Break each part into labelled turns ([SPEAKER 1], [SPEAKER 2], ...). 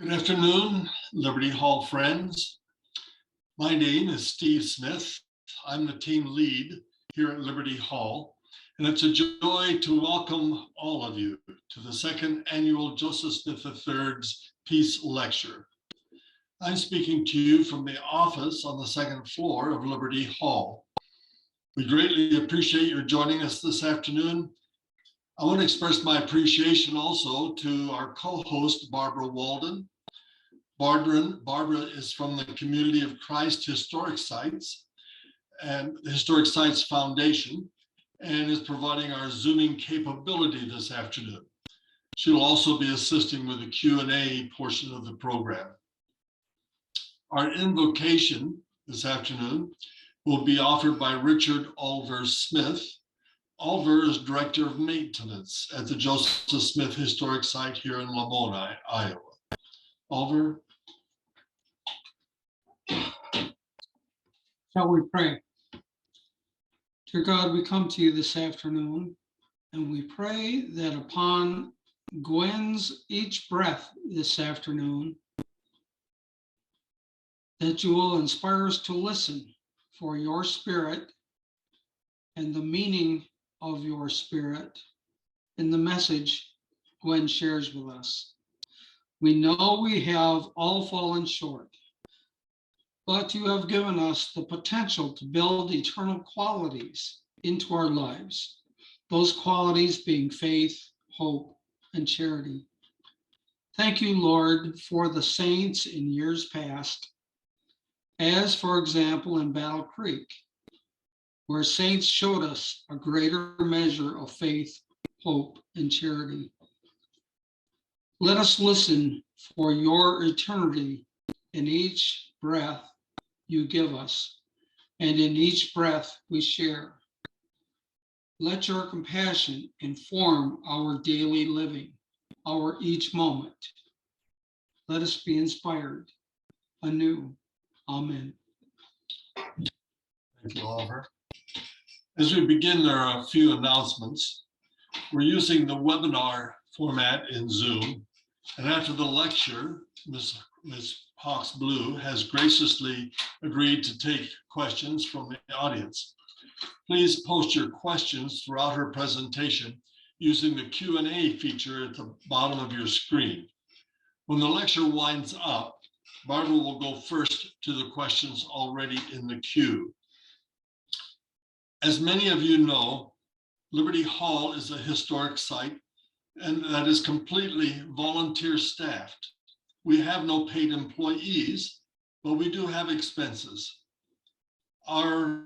[SPEAKER 1] Good afternoon, Liberty Hall friends. My name is Steve Smith. I'm the team lead here at Liberty Hall, and it's a joy to welcome all of you to the second annual Joseph Smith III's Peace Lecture. I'm speaking to you from the office on the second floor of Liberty Hall. We greatly appreciate your joining us this afternoon. I want to express my appreciation also to our co-host, Barbara Walden. Barbara is from the Community of Christ Historic Sites and the Historic Sites Foundation, and is providing our Zooming capability this afternoon. She will also be assisting with the Q&A portion of the program. Our invocation this afternoon will be offered by Richard Oliver Smith. Oliver is Director of Maintenance at the Joseph Smith Historic Site here in Lamoni, Iowa. Oliver.
[SPEAKER 2] Shall we pray? Dear God, we come to you this afternoon, and we pray that upon Gwen's each breath this afternoon, that you will inspire us to listen for your spirit and the meaning of your spirit and the message Gwen shares with us. We know we have all fallen short, but you have given us the potential to build eternal qualities into our lives, those qualities being faith, hope, and charity. Thank you, Lord, for the saints in years past, as for example in Battle Creek, where saints showed us a greater measure of faith, hope, and charity. Let us listen for your eternity in each breath you give us, and in each breath we share. Let your compassion inform our daily living, our each moment. Let us be inspired anew. Amen.
[SPEAKER 1] Thank you, Oliver. As we begin, there are a few announcements. We're using the webinar format in Zoom, and after the lecture, Ms. Hawks Blue has graciously agreed to take questions from the audience. Please post your questions throughout her presentation using the Q&A feature at the bottom of your screen. When the lecture winds up, Barbara will go first to the questions already in the queue. As many of you know, Liberty Hall is a historic site and that is completely volunteer staffed. We have no paid employees, but we do have expenses. Our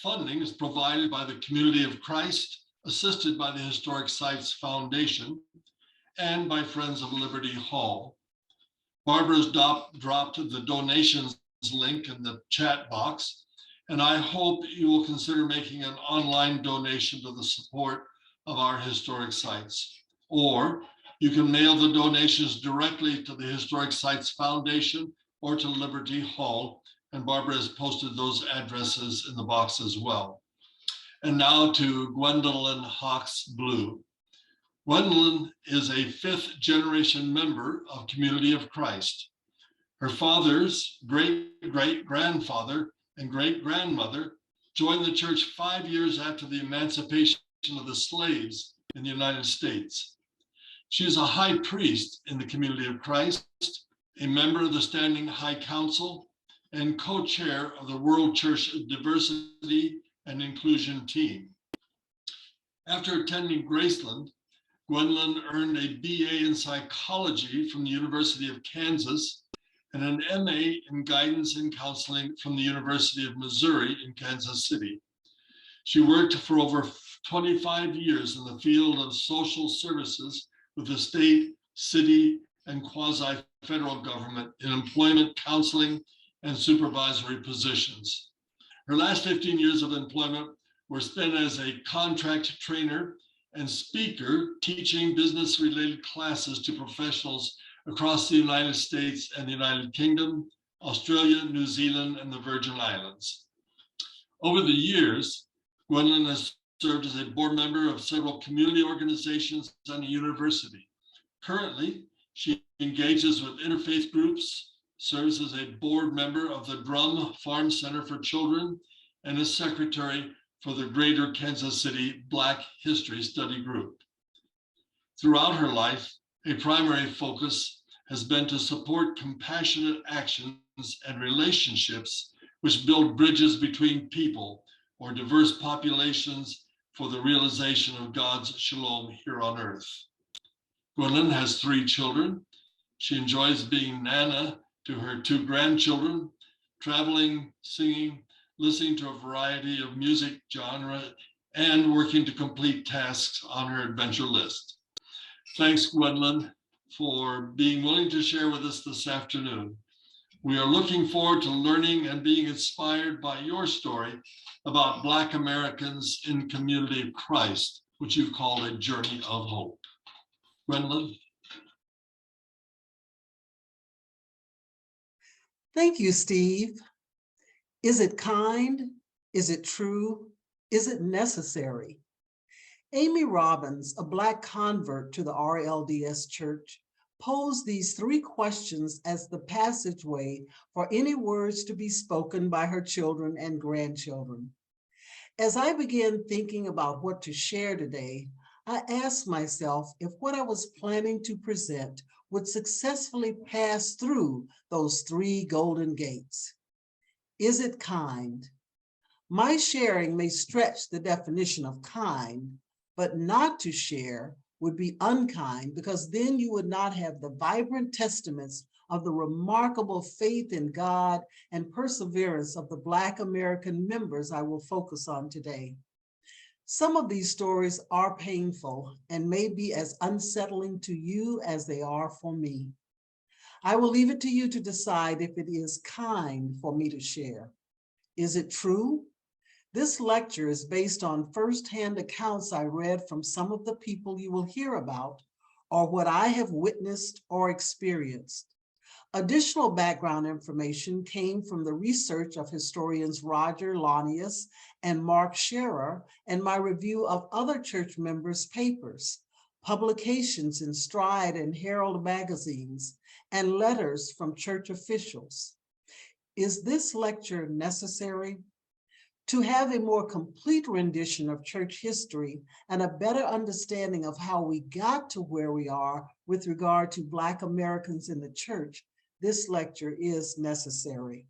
[SPEAKER 1] funding is provided by the Community of Christ, assisted by the Historic Sites Foundation, and by Friends of Liberty Hall. Barbara's dropped the donations link in the chat box, and I hope you will consider making an online donation to the support of our historic sites. Or you can mail the donations directly to the Historic Sites Foundation or to Liberty Hall, and Barbara has posted those addresses in the box as well. And now to Gwendolyn Hawks Blue. Gwendolyn is a fifth-generation member of Community of Christ. Her father's great-great-grandfather and great-grandmother joined the church 5 years after the emancipation of the slaves in the United States. She is a high priest in the Community of Christ, a member of the Standing High Council, and co-chair of the World Church Diversity and Inclusion Team. After attending Graceland, Gwendolyn earned a BA in psychology from the University of Kansas and an MA in guidance and counseling from the University of Missouri in Kansas City. She worked for over 25 years in the field of social services with the state, city, and quasi-federal government in employment, counseling, and supervisory positions. Her last 15 years of employment were spent as a contract trainer and speaker, teaching business-related classes to professionals across the United States and the United Kingdom, Australia, New Zealand, and the Virgin Islands. Over the years, Gwendolyn has served as a board member of several community organizations and a university. Currently, she engages with interfaith groups, serves as a board member of the Drum Farm Center for Children, and is secretary for the Greater Kansas City Black History Study Group. Throughout her life, a primary focus has been to support compassionate actions and relationships which build bridges between people or diverse populations for the realization of God's shalom here on earth. Gwendolyn has 3 children. She enjoys being Nana to her 2 grandchildren, traveling, singing, listening to a variety of music genre, and working to complete tasks on her adventure list. Thanks, Gwendolyn, for being willing to share with us this afternoon. We are looking forward to learning and being inspired by your story about Black Americans in Community of Christ, which you've called a journey of hope. Gwendolyn?
[SPEAKER 3] Thank you, Steve. Is it kind? Is it true? Is it necessary? Amy Robbins, a Black convert to the RLDS Church, posed these 3 questions as the passageway for any words to be spoken by her children and grandchildren. As I began thinking about what to share today, I asked myself if what I was planning to present would successfully pass through those 3 golden gates. Is it kind? My sharing may stretch the definition of kind, but not to share would be unkind, because then you would not have the vibrant testaments of the remarkable faith in God and perseverance of the Black American members I will focus on today. Some of these stories are painful and may be as unsettling to you as they are for me. I will leave it to you to decide if it is kind for me to share. Is it true? This lecture is based on firsthand accounts I read from some of the people you will hear about, or what I have witnessed or experienced. Additional background information came from the research of historians Roger Launius and Mark Scherer, and my review of other church members' papers, publications in Stride and Herald magazines, and letters from church officials. Is this lecture necessary? To have a more complete rendition of church history and a better understanding of how we got to where we are with regard to Black Americans in the church, this lecture is necessary.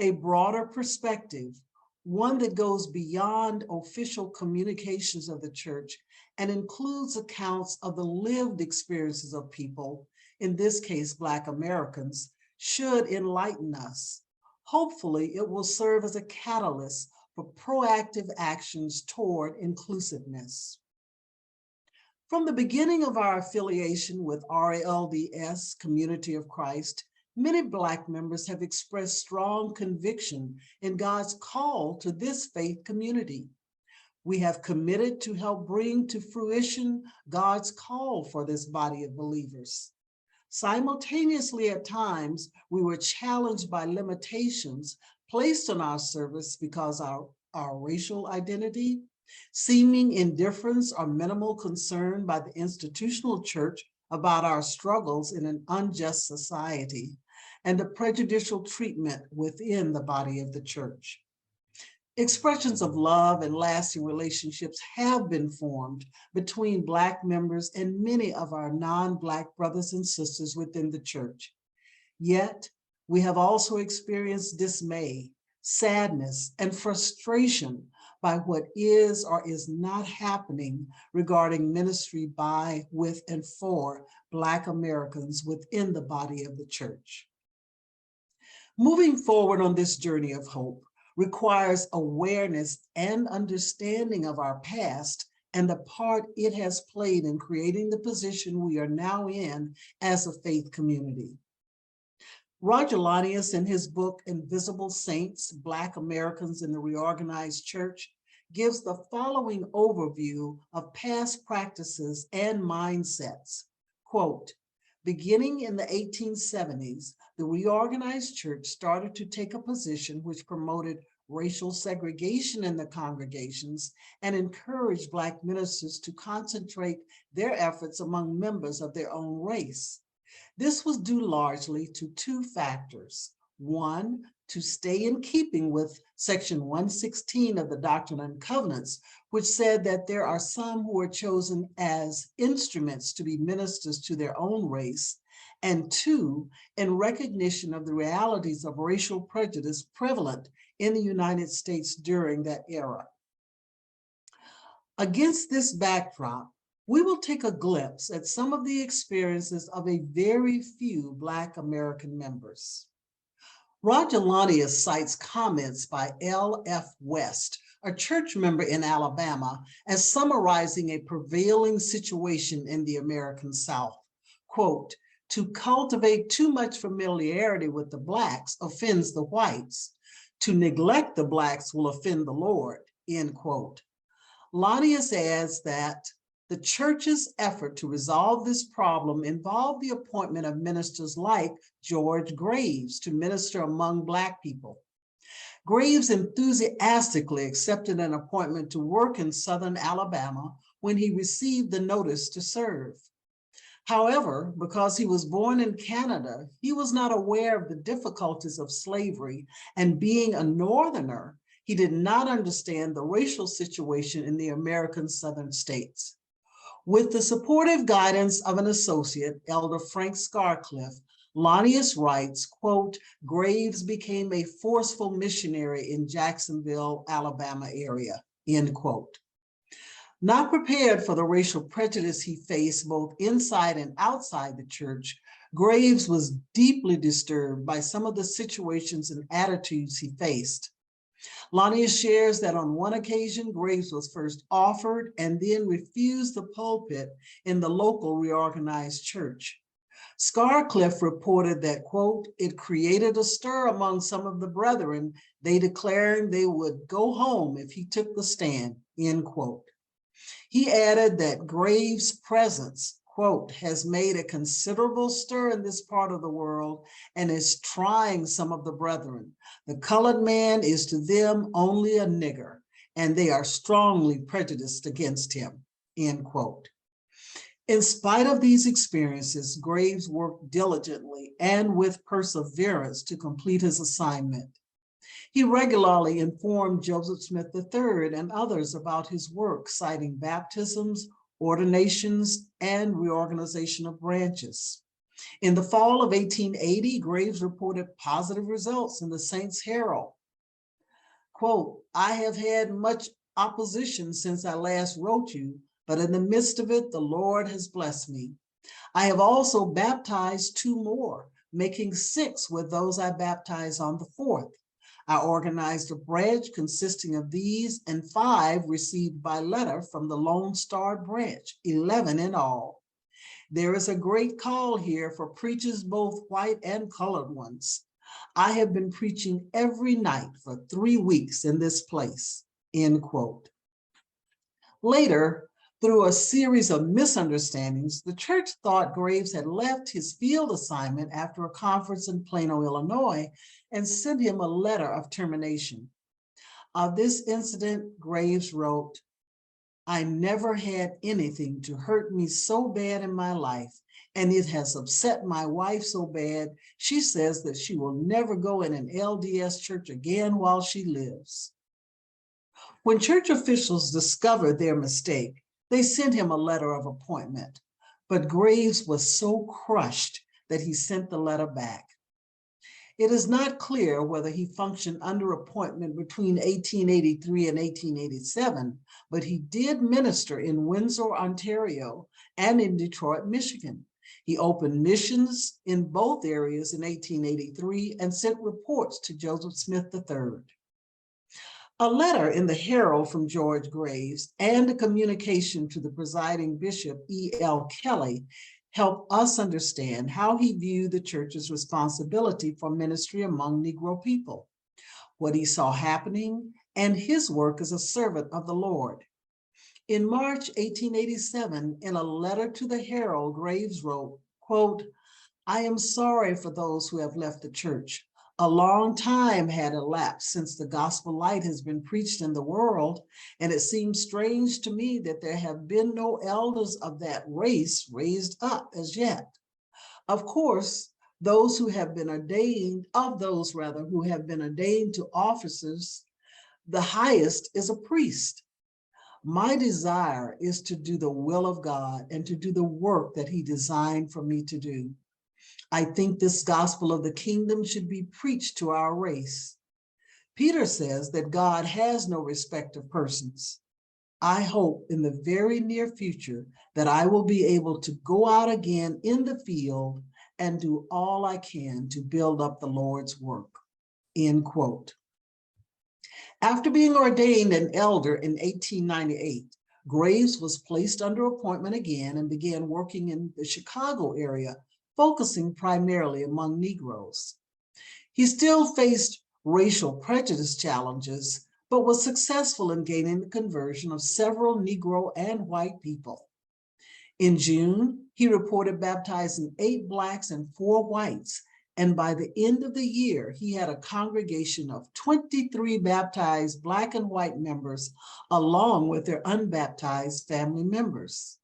[SPEAKER 3] A broader perspective, one that goes beyond official communications of the church and includes accounts of the lived experiences of people, in this case, Black Americans, should enlighten us. Hopefully, it will serve as a catalyst for proactive actions toward inclusiveness. From the beginning of our affiliation with RLDS, Community of Christ, many Black members have expressed strong conviction in God's call to this faith community. We have committed to help bring to fruition God's call for this body of believers. Simultaneously, at times, we were challenged by limitations placed on our service because our racial identity, seeming indifference or minimal concern by the institutional church about our struggles in an unjust society, and the prejudicial treatment within the body of the church. Expressions of love and lasting relationships have been formed between Black members and many of our non-Black brothers and sisters within the church. Yet, we have also experienced dismay, sadness, and frustration by what is or is not happening regarding ministry by, with, and for Black Americans within the body of the church. Moving forward on this journey of hope requires awareness and understanding of our past and the part it has played in creating the position we are now in as a faith community. Roger Launius, in his book, Invisible Saints, Black Americans in the Reorganized Church, gives the following overview of past practices and mindsets. Quote, beginning in the 1870s, the reorganized church started to take a position which promoted racial segregation in the congregations and encouraged Black ministers to concentrate their efforts among members of their own race. This was due largely to two factors. One, to stay in keeping with Section 116 of the Doctrine and Covenants, which said that there are some who are chosen as instruments to be ministers to their own race, and two, in recognition of the realities of racial prejudice prevalent in the United States during that era. Against this backdrop, we will take a glimpse at some of the experiences of a very few Black American members. Roger Lanius cites comments by L.F. West, a church member in Alabama, as summarizing a prevailing situation in the American South. Quote, "To cultivate too much familiarity with the Blacks offends the whites. To neglect the Blacks will offend the Lord," end quote. Lanius adds that the church's effort to resolve this problem involved the appointment of ministers like George Graves to minister among Black people. Graves enthusiastically accepted an appointment to work in Southern Alabama when he received the notice to serve. However, because he was born in Canada, he was not aware of the difficulties of slavery, and being a Northerner, he did not understand the racial situation in the American Southern states. With the supportive guidance of an associate, Elder Frank Scarcliffe, Lanius writes, quote, "Graves became a forceful missionary in Jacksonville, Alabama area," end quote. Not prepared for the racial prejudice he faced both inside and outside the church, Graves was deeply disturbed by some of the situations and attitudes he faced. Lanius shares that on one occasion, Graves was first offered and then refused the pulpit in the local reorganized church. Scarcliffe reported that, quote, "It created a stir among some of the brethren, they declaring they would go home if he took the stand," end quote. He added that Graves' presence, quote, "has made a considerable stir in this part of the world and is trying some of the brethren. The colored man is to them only a nigger, and they are strongly prejudiced against him," end quote. In spite of these experiences, Graves worked diligently and with perseverance to complete his assignment. He regularly informed Joseph Smith III and others about his work, citing baptisms, ordinations, and reorganization of branches. In the fall of 1880, Graves reported positive results in the Saints Herald. Quote, "I have had much opposition since I last wrote you, but in the midst of it, the Lord has blessed me. I have also baptized 2 more, making 6 with those I baptized on the 4th. I organized a branch consisting of these, and 5 received by letter from the Lone Star branch, 11 in all. There is a great call here for preachers, both white and colored ones. I have been preaching every night for 3 weeks in this place," end quote. Later, through a series of misunderstandings, the church thought Graves had left his field assignment after a conference in Plano, Illinois, and sent him a letter of termination. Of this incident, Graves wrote, "I never had anything to hurt me so bad in my life, and it has upset my wife so bad, she says that she will never go in an LDS church again while she lives." When church officials discovered their mistake, they sent him a letter of appointment, but Graves was so crushed that he sent the letter back. It is not clear whether he functioned under appointment between 1883 and 1887, but he did minister in Windsor, Ontario, and in Detroit, Michigan. He opened missions in both areas in 1883 and sent reports to Joseph Smith III. A letter in the Herald from George Graves and a communication to the presiding bishop, E.L. Kelly, help us understand how he viewed the church's responsibility for ministry among Negro people, what he saw happening, and his work as a servant of the Lord. In March 1887, in a letter to the Herald, Graves wrote, quote, "I am sorry for those who have left the church. A long time had elapsed since the gospel light has been preached in the world, and it seems strange to me that there have been no elders of that race raised up as yet. Of course, those who have been ordained, of those rather, who have been ordained to offices, the highest is a priest. My desire is to do the will of God and to do the work that he designed for me to do. I think this gospel of the kingdom should be preached to our race. Peter says that God has no respect of persons. I hope in the very near future that I will be able to go out again in the field and do all I can to build up the Lord's work. End quote. After being ordained an elder in 1898, Graves was placed under appointment again and began working in the Chicago area, focusing primarily among Negroes. He still faced racial prejudice challenges, but was successful in gaining the conversion of several Negro and white people. In June, he reported baptizing 8 Blacks and 4 whites, and by the end of the year, he had a congregation of 23 baptized Black and white members, along with their unbaptized family members.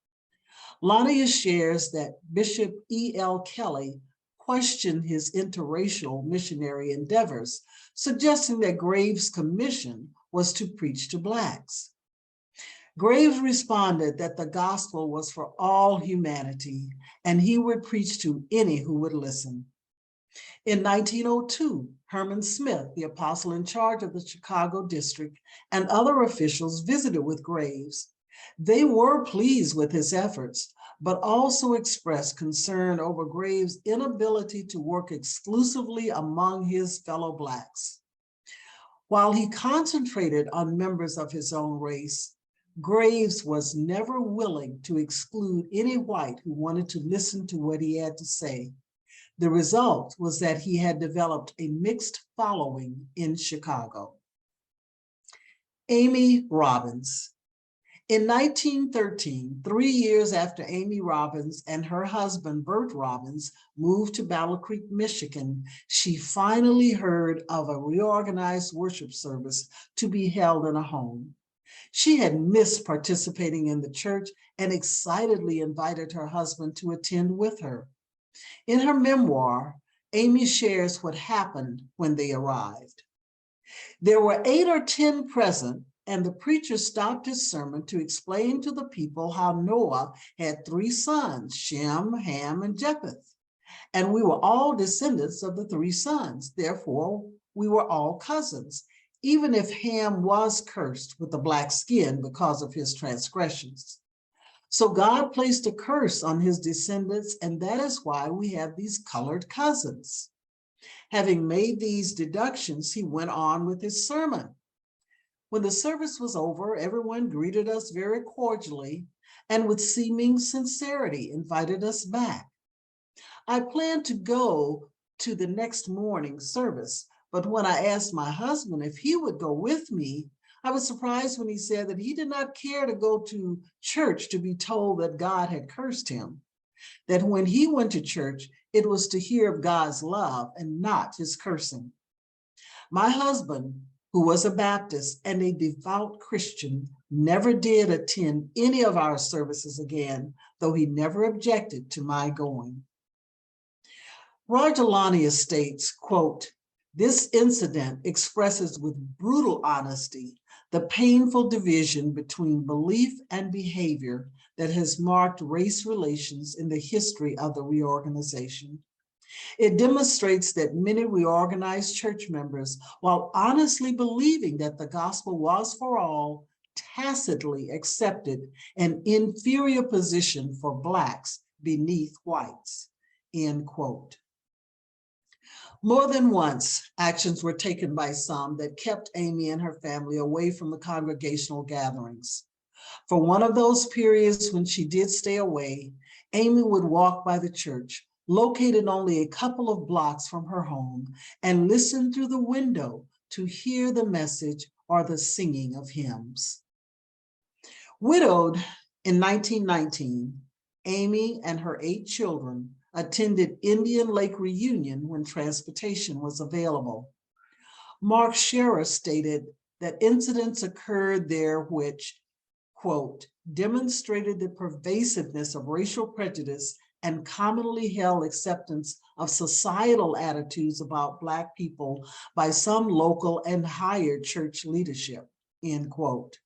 [SPEAKER 3] Lania shares that Bishop E.L. Kelly questioned his interracial missionary endeavors, suggesting that Graves' commission was to preach to Blacks. Graves responded that the gospel was for all humanity, and he would preach to any who would listen. In 1902, Herman Smith, the apostle in charge of the Chicago district, and other officials visited with Graves. They were pleased with his efforts, but also expressed concern over Graves' inability to work exclusively among his fellow Blacks. While he concentrated on members of his own race, Graves was never willing to exclude any white who wanted to listen to what he had to say. The result was that he had developed a mixed following in Chicago. Amy Robbins. In 1913, 3 years after Amy Robbins and her husband, Bert Robbins, moved to Battle Creek, Michigan, she finally heard of a reorganized worship service to be held in a home. She had missed participating in the church and excitedly invited her husband to attend with her. In her memoir, Amy shares what happened when they arrived. There were 8 or 10 present, and the preacher stopped his sermon to explain to the people how Noah had 3 sons, Shem, Ham, and Japheth. And we were all descendants of the 3 sons. Therefore, we were all cousins, even if Ham was cursed with the black skin because of his transgressions. So God placed a curse on his descendants, and that is why we have these colored cousins. Having made these deductions, he went on with his sermon. When the service was over, everyone greeted us very cordially and with seeming sincerity invited us back. I planned to go to the next morning service, but when I asked my husband if he would go with me, I was surprised when he said that he did not care to go to church to be told that God had cursed him, that when he went to church, it was to hear of God's love and not his cursing. My husband, who was a Baptist and a devout Christian, never did attend any of our services again, though he never objected to my going. Roger Lania states, quote, "This incident expresses with brutal honesty the painful division between belief and behavior that has marked race relations in the history of the reorganization. It demonstrates that many reorganized church members, while honestly believing that the gospel was for all, tacitly accepted an inferior position for Blacks beneath whites," end quote. More than once, actions were taken by some that kept Amy and her family away from the congregational gatherings. For one of those periods when she did stay away, Amy would walk by the church, located only a couple of blocks from her home, and listen through the window to hear the message or the singing of hymns. Widowed in 1919, Amy and her 8 children attended Indian Lake Reunion when transportation was available. Mark Scherer stated that incidents occurred there which, quote, "demonstrated the pervasiveness of racial prejudice and commonly held acceptance of societal attitudes about Black people by some local and higher church leadership, end quote.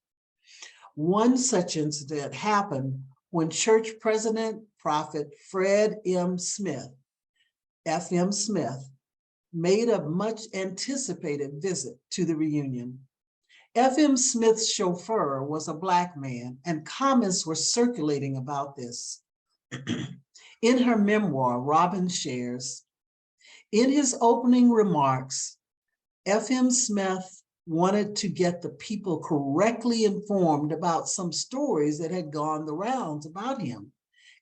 [SPEAKER 3] One such incident happened when church president, Prophet Fred M. Smith, F.M. Smith, made a much anticipated visit to the reunion. F.M. Smith's chauffeur was a Black man, and comments were circulating about this. In her memoir, Robbins shares, in his opening remarks, F.M. Smith wanted to get the people correctly informed about some stories that had gone the rounds about him.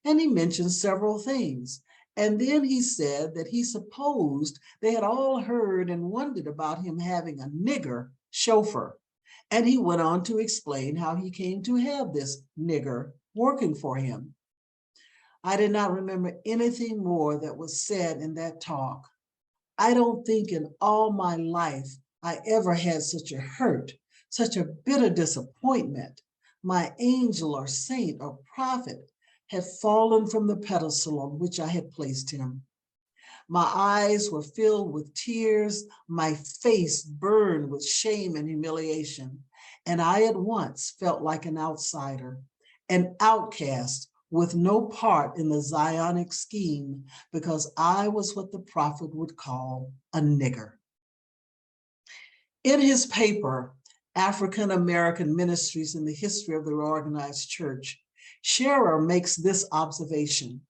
[SPEAKER 3] And he mentioned several things. And then he said that he supposed they had all heard and wondered about him having a nigger chauffeur. And he went on to explain how he came to have this nigger working for him. I did not remember anything more that was said in that talk. I don't think in all my life I ever had such a hurt, such a bitter disappointment. My angel or saint or prophet had fallen from the pedestal on which I had placed him. My eyes were filled with tears, my face burned with shame and humiliation, and I at once felt like an outsider, an outcast with no part in the Zionic scheme because I was what the prophet would call a nigger. In his paper, African American Ministries in the History of the Organized Church, Scherer makes this observation,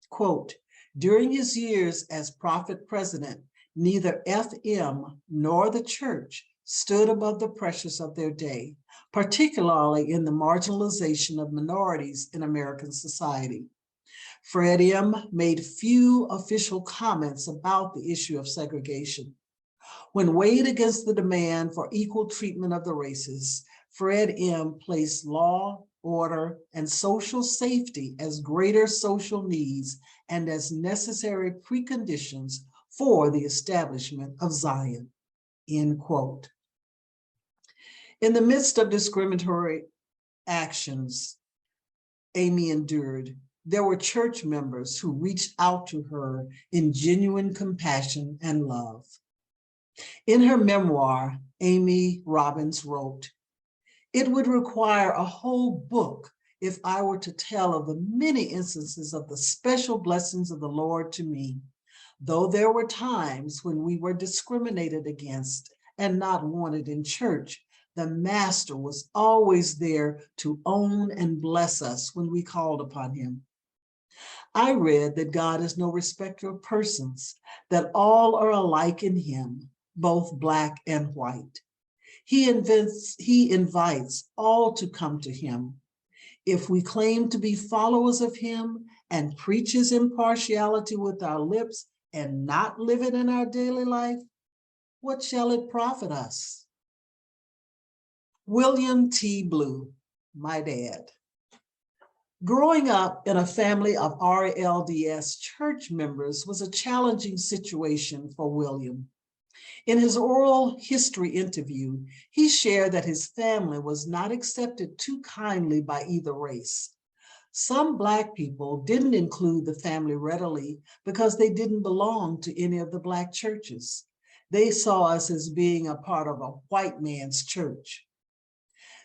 [SPEAKER 3] quote, during his years as prophet president, neither FM nor the church stood above the pressures of their day, particularly in the marginalization of minorities in American society. Fred M. made few official comments about the issue of segregation. When weighed against the demand for equal treatment of the races, Fred M. placed law, order, and social safety as greater social needs and as necessary preconditions for the establishment of Zion, end quote. In the midst of discriminatory actions Amy endured, there were church members who reached out to her in genuine compassion and love. In her memoir, Amy Robbins wrote, it would require a whole book if I were to tell of the many instances of the special blessings of the Lord to me, though there were times when we were discriminated against and not wanted in church. The Master was always there to own and bless us when we called upon him. I read that God is no respecter of persons, that all are alike in him, both Black and white. He invites all to come to him. If we claim to be followers of him and preach his impartiality with our lips and not live it in our daily life, what shall it profit us? William T. Blue, my dad. Growing up in a family of RLDS church members was a challenging situation for William. In his oral history interview, he shared that his family was not accepted too kindly by either race. Some Black people didn't include the family readily because they didn't belong to any of the Black churches. They saw us as being a part of a white man's church.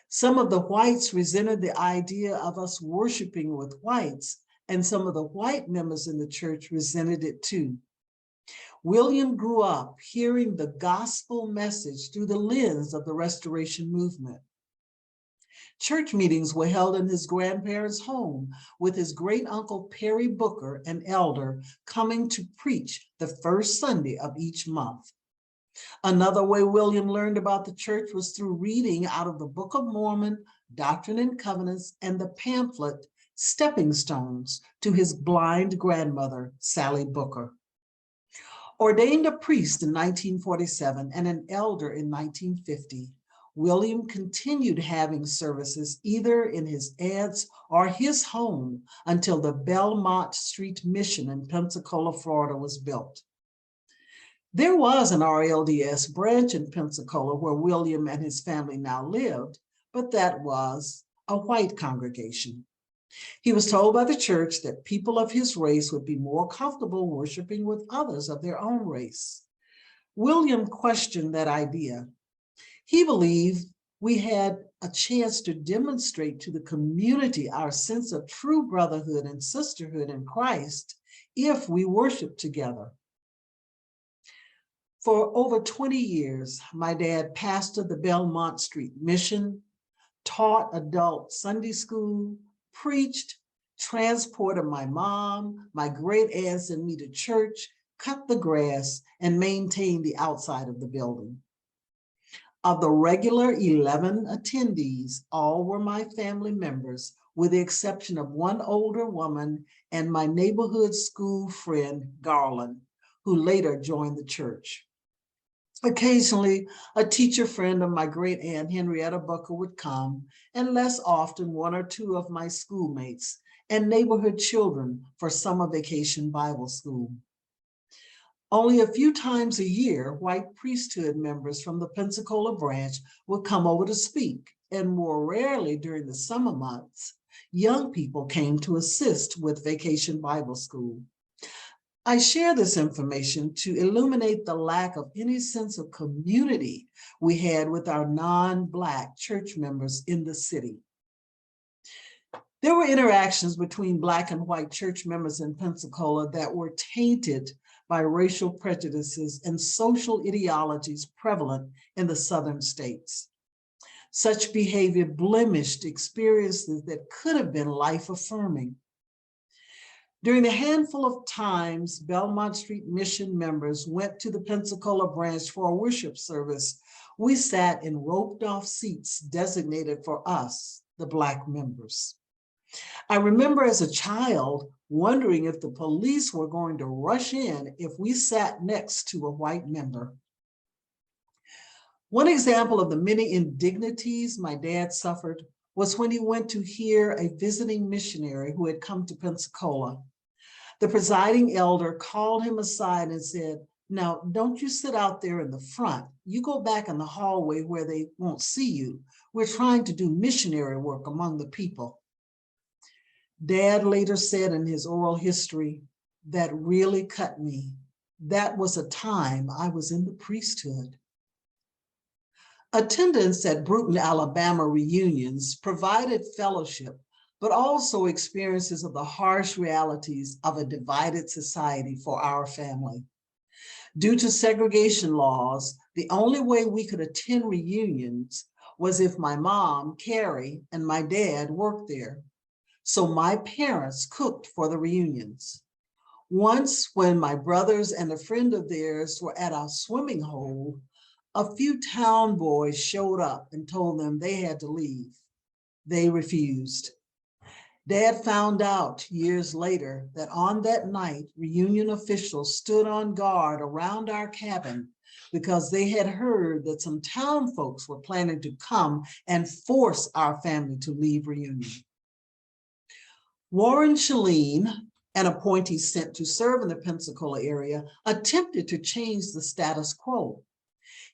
[SPEAKER 3] Some of the whites resented the idea of us worshiping with whites, and some of the white members in the church resented it too. William grew up hearing the gospel message through the lens of the Restoration Movement. Church meetings were held in his grandparents' home, with his great uncle Perry Booker, an elder, coming to preach the first Sunday of each month. Another way William learned about the church was through reading out of the Book of Mormon, Doctrine and Covenants, and the pamphlet Stepping Stones to his blind grandmother, Sally Booker. Ordained a priest in 1947 and an elder in 1950, William continued having services either in his aunt's or his home until the Belmont Street Mission in Pensacola, Florida was built. There was an RLDS branch in Pensacola where William and his family now lived, but that was a white congregation. He was told by the church that people of his race would be more comfortable worshiping with others of their own race. William questioned that idea. He believed we had a chance to demonstrate to the community our sense of true brotherhood and sisterhood in Christ if we worship together. For over 20 years, my dad pastored the Belmont Street Mission, taught adult Sunday school, preached, transported my mom, my great aunts and me to church, cut the grass, and maintained the outside of the building. Of the regular 11 attendees, all were my family members, with the exception of one older woman and my neighborhood school friend, Garland, who later joined the church. Occasionally, a teacher friend of my great aunt Henrietta Bucker would come, and less often one or two of my schoolmates and neighborhood children for summer vacation Bible school. Only a few times a year, white priesthood members from the Pensacola branch would come over to speak, and more rarely during the summer months, young people came to assist with vacation Bible school. I share this information to illuminate the lack of any sense of community we had with our non-Black church members in the city. There were interactions between Black and white church members in Pensacola that were tainted by racial prejudices and social ideologies prevalent in the southern states. Such behavior blemished experiences that could have been life-affirming. During the handful of times Belmont Street Mission members went to the Pensacola branch for a worship service, we sat in roped-off seats designated for us, the Black members. I remember as a child wondering if the police were going to rush in if we sat next to a white member. One example of the many indignities my dad suffered was when he went to hear a visiting missionary who had come to Pensacola. The presiding elder called him aside and said, "Now, don't you sit out there in the front. You go back in the hallway where they won't see you. We're trying to do missionary work among the people." Dad later said in his oral history, "That really cut me. That was a time I was in the priesthood." Attendance at Bruton, Alabama reunions provided fellowship, but also experiences of the harsh realities of a divided society for our family. Due to segregation laws, the only way we could attend reunions was if my mom, Carrie, and my dad worked there. So my parents cooked for the reunions. Once, when my brothers and a friend of theirs were at our swimming hole, a few town boys showed up and told them they had to leave. They refused. Dad found out years later that on that night, reunion officials stood on guard around our cabin because they had heard that some town folks were planning to come and force our family to leave reunion. Warren Shalene, an appointee sent to serve in the Pensacola area, attempted to change the status quo.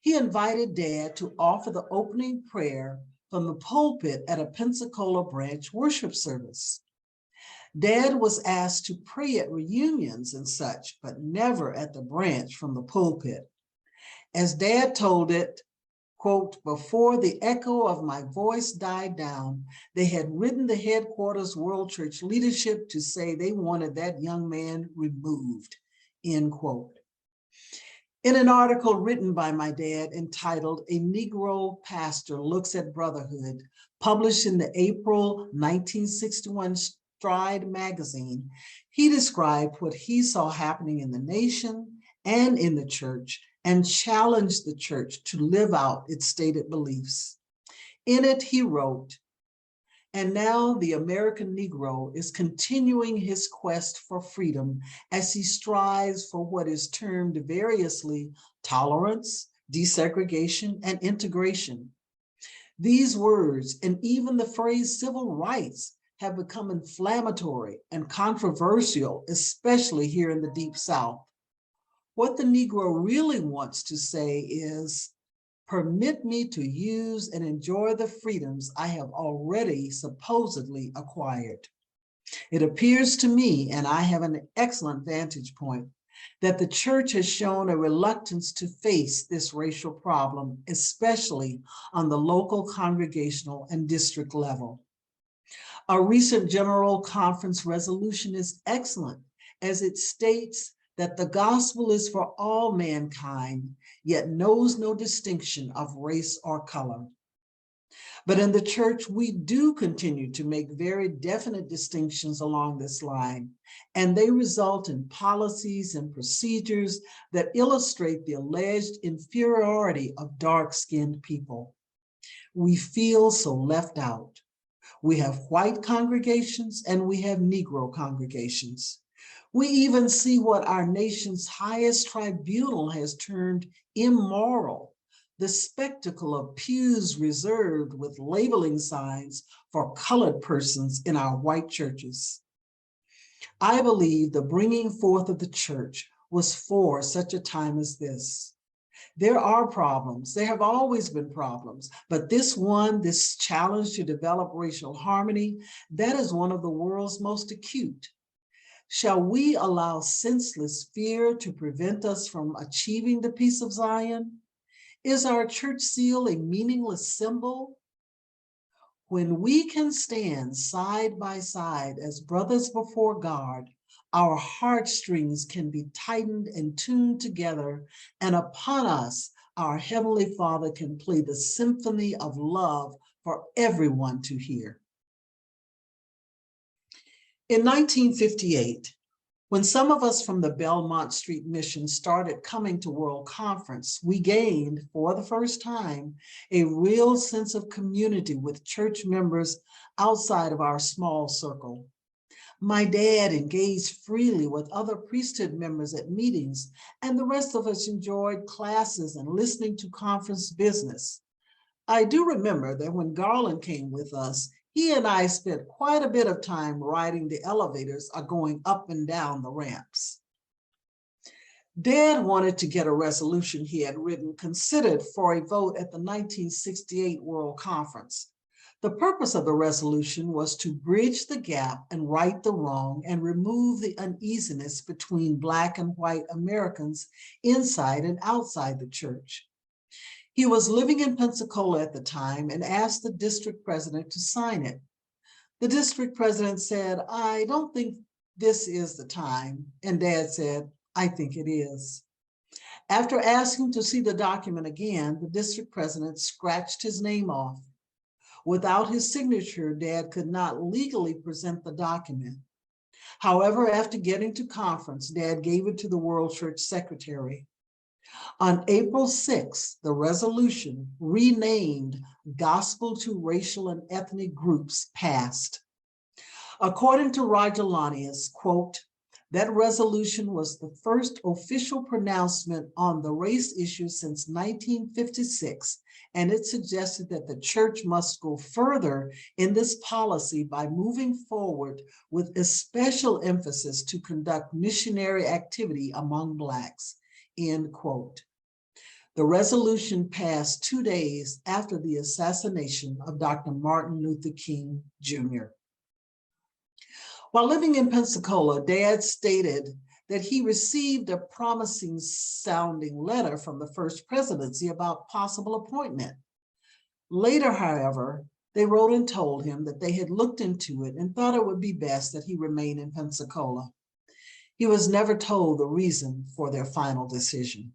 [SPEAKER 3] He invited Dad to offer the opening prayer from the pulpit at a Pensacola branch worship service. Dad was asked to pray at reunions and such, but never at the branch from the pulpit. As Dad told it, quote, "Before the echo of my voice died down, they had written the headquarters World Church leadership to say they wanted that young man removed," end quote. In an article written by my dad entitled "A Negro Pastor Looks at Brotherhood," published in the April 1961 Stride magazine, he described what he saw happening in the nation and in the church and challenged the church to live out its stated beliefs. In it, he wrote, "And now the American Negro is continuing his quest for freedom as he strives for what is termed variously tolerance, desegregation, and integration. These words, and even the phrase civil rights, have become inflammatory and controversial, especially here in the Deep South. What the Negro really wants to say is, permit me to use and enjoy the freedoms I have already supposedly acquired." It appears to me, and I have an excellent vantage point, that the church has shown a reluctance to face this racial problem, especially on the local, congregational, and district level. A recent General Conference resolution is excellent, as it states that the gospel is for all mankind, yet knows no distinction of race or color. But in the church, we do continue to make very definite distinctions along this line, and they result in policies and procedures that illustrate the alleged inferiority of dark-skinned people. We feel so left out. We have white congregations and we have Negro congregations. We even see what our nation's highest tribunal has termed immoral, the spectacle of pews reserved with labeling signs for colored persons in our white churches. I believe the bringing forth of the church was for such a time as this. There are problems, there have always been problems, but this challenge to develop racial harmony, that is one of the world's most acute. Shall we allow senseless fear to prevent us from achieving the peace of Zion? Is our church seal a meaningless symbol? When we can stand side by side as brothers before God, our heartstrings can be tightened and tuned together, and upon us, our Heavenly Father can play the symphony of love for everyone to hear. In 1958, when some of us from the Belmont Street Mission started coming to World Conference, we gained, for the first time, a real sense of community with church members outside of our small circle. My dad engaged freely with other priesthood members at meetings, and the rest of us enjoyed classes and listening to conference business. I do remember that when Garland came with us, he and I spent quite a bit of time riding the elevators or going up and down the ramps. Dad wanted to get a resolution he had written considered for a vote at the 1968 World Conference. The purpose of the resolution was to bridge the gap and right the wrong and remove the uneasiness between Black and white Americans inside and outside the church. He was living in Pensacola at the time and asked the district president to sign it. The district president said, "I don't think this is the time." And Dad said, "I think it is." After asking to see the document again, the district president scratched his name off. Without his signature, Dad could not legally present the document. However, after getting to conference, Dad gave it to the World Church Secretary. On April 6th, the resolution, renamed Gospel to Racial and Ethnic Groups, passed. According to Roger Lanius, quote, "That resolution was the first official pronouncement on the race issue since 1956, and it suggested that the church must go further in this policy by moving forward with a special emphasis to conduct missionary activity among Blacks," end quote. The resolution passed 2 days after the assassination of Dr. Martin Luther King Jr. While living in Pensacola, Dad stated that he received a promising sounding letter from the First Presidency about possible appointment. Later, however, they wrote and told him that they had looked into it and thought it would be best that he remain in Pensacola. He was never told the reason for their final decision.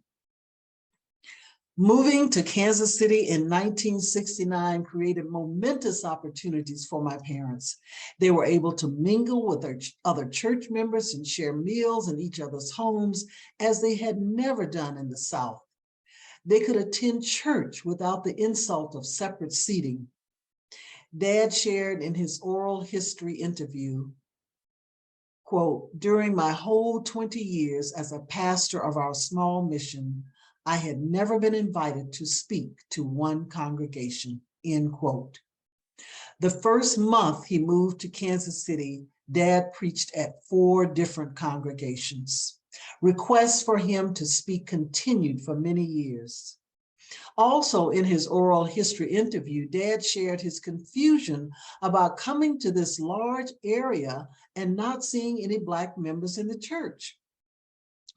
[SPEAKER 3] Moving to Kansas City in 1969 created momentous opportunities for my parents. They were able to mingle with their other church members and share meals in each other's homes as they had never done in the South. They could attend church without the insult of separate seating. Dad shared in his oral history interview, quote, "During my whole 20 years as a pastor of our small mission, I had never been invited to speak to one congregation," end quote. The first month he moved to Kansas City, Dad preached at 4 different congregations. Requests for him to speak continued for many years. Also, in his oral history interview, Dad shared his confusion about coming to this large area and not seeing any Black members in the church.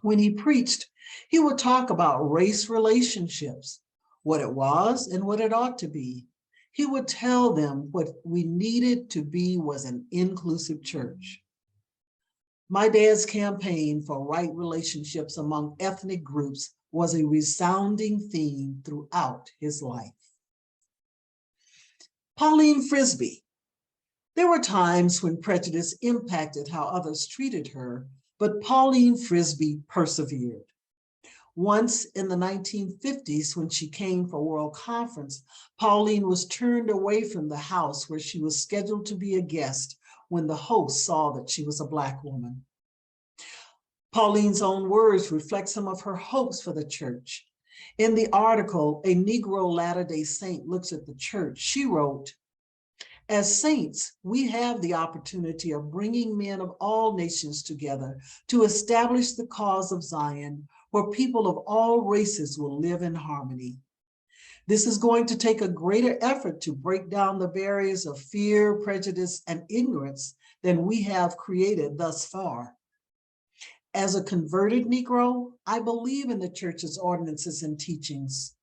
[SPEAKER 3] When he preached, he would talk about race relationships, what it was and what it ought to be. He would tell them what we needed to be was an inclusive church. My dad's campaign for right relationships among ethnic groups was a resounding theme throughout his life. Pauline Frisbee. There were times when prejudice impacted how others treated her, but Pauline Frisbee persevered. Once in the 1950s, when she came for World Conference, Pauline was turned away from the house where she was scheduled to be a guest when the host saw that she was a Black woman. Pauline's own words reflect some of her hopes for the church. In the article, A Negro Latter-day Saint Looks at the Church, she wrote, "As saints, we have the opportunity of bringing men of all nations together to establish the cause of Zion, where people of all races will live in harmony. This is going to take a greater effort to break down the barriers of fear, prejudice, and ignorance than we have created thus far. As a converted Negro, I believe in the church's ordinances and teachings.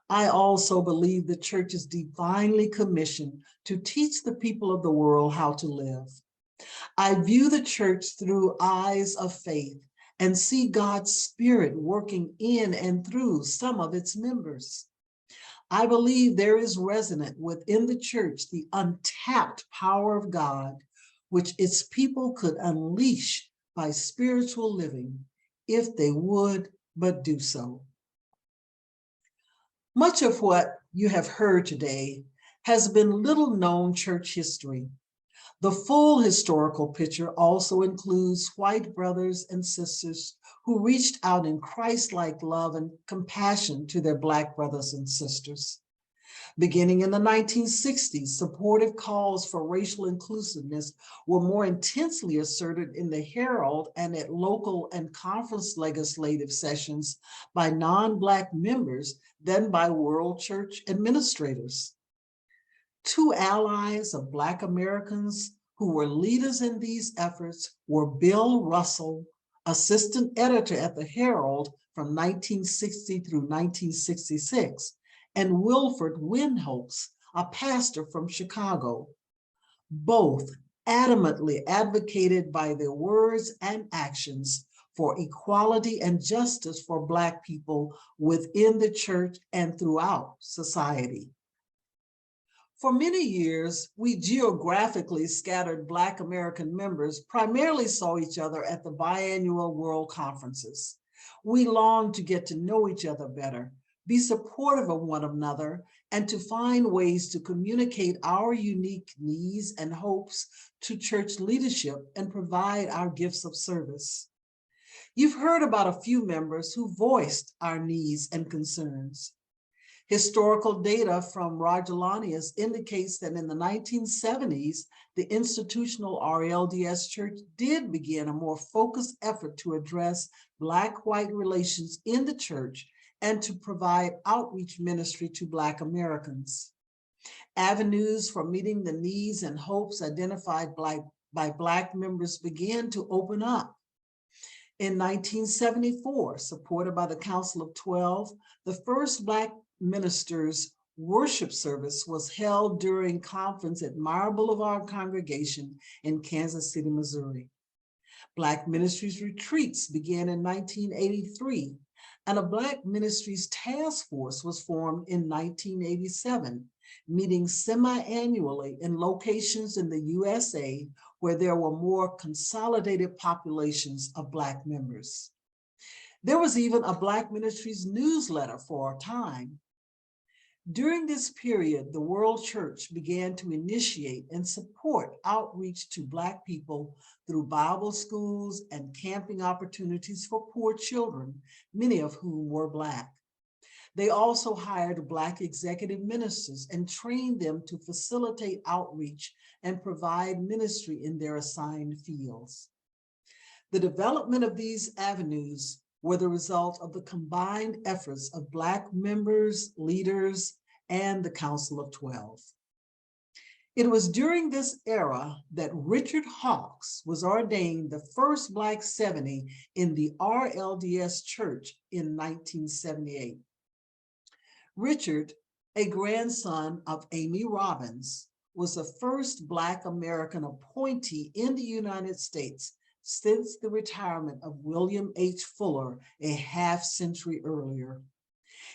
[SPEAKER 3] I also believe the church is divinely commissioned to teach the people of the world how to live. I view the church through eyes of faith and see God's Spirit working in and through some of its members. I believe there is resonant within the church the untapped power of God, which its people could unleash by spiritual living if they would but do so." Much of what you have heard today has been little known church history. The full historical picture also includes white brothers and sisters who reached out in Christ-like love and compassion to their Black brothers and sisters. Beginning in the 1960s, supportive calls for racial inclusiveness were more intensely asserted in the Herald and at local and conference legislative sessions by non-Black members than by World Church administrators. Two allies of Black Americans who were leaders in these efforts were Bill Russell, assistant editor at the Herald from 1960 through 1966, and Wilford Windholtz, a pastor from Chicago. Both adamantly advocated by their words and actions for equality and justice for Black people within the church and throughout society. For many years, we geographically scattered Black American members primarily saw each other at the biannual world conferences. We longed to get to know each other better, be supportive of one another, and to find ways to communicate our unique needs and hopes to church leadership and provide our gifts of service. You've heard about a few members who voiced our needs and concerns. Historical data from Roger Lanius indicates that in the 1970s, the institutional RLDS Church did begin a more focused effort to address Black-white relations in the church and to provide outreach ministry to Black Americans. Avenues for meeting the needs and hopes identified by Black members began to open up. In 1974, supported by the Council of 12, the first Black ministers' worship service was held during conference at Meyer Boulevard Congregation in Kansas City, Missouri. Black Ministries retreats began in 1983, and a Black Ministries task force was formed in 1987, meeting semi-annually in locations in the USA where there were more consolidated populations of Black members. There was even a Black Ministries newsletter for a time. During this period, the World Church began to initiate and support outreach to Black people through Bible schools and camping opportunities for poor children, many of whom were Black. They also hired Black executive ministers and trained them to facilitate outreach and provide ministry in their assigned fields. The development of these avenues were the result of the combined efforts of Black members, leaders, and the Council of 12. It was during this era that Richard Hawks was ordained the first Black 70 in the RLDS Church in 1978. Richard, a grandson of Amy Robbins, was the first Black American appointee in the United States since the retirement of William H. Fuller a half-century earlier.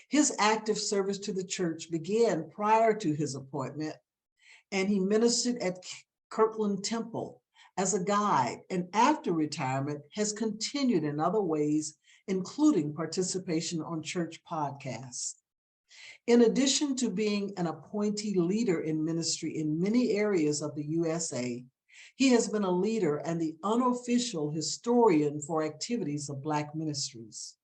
[SPEAKER 3] His active service to the church began prior to his appointment, and he ministered at Kirkland Temple as a guide, and after retirement has continued in other ways, including participation on church podcasts. In addition to being an appointee leader in ministry in many areas of the USA, he has been a leader and the unofficial historian for activities of Black ministries.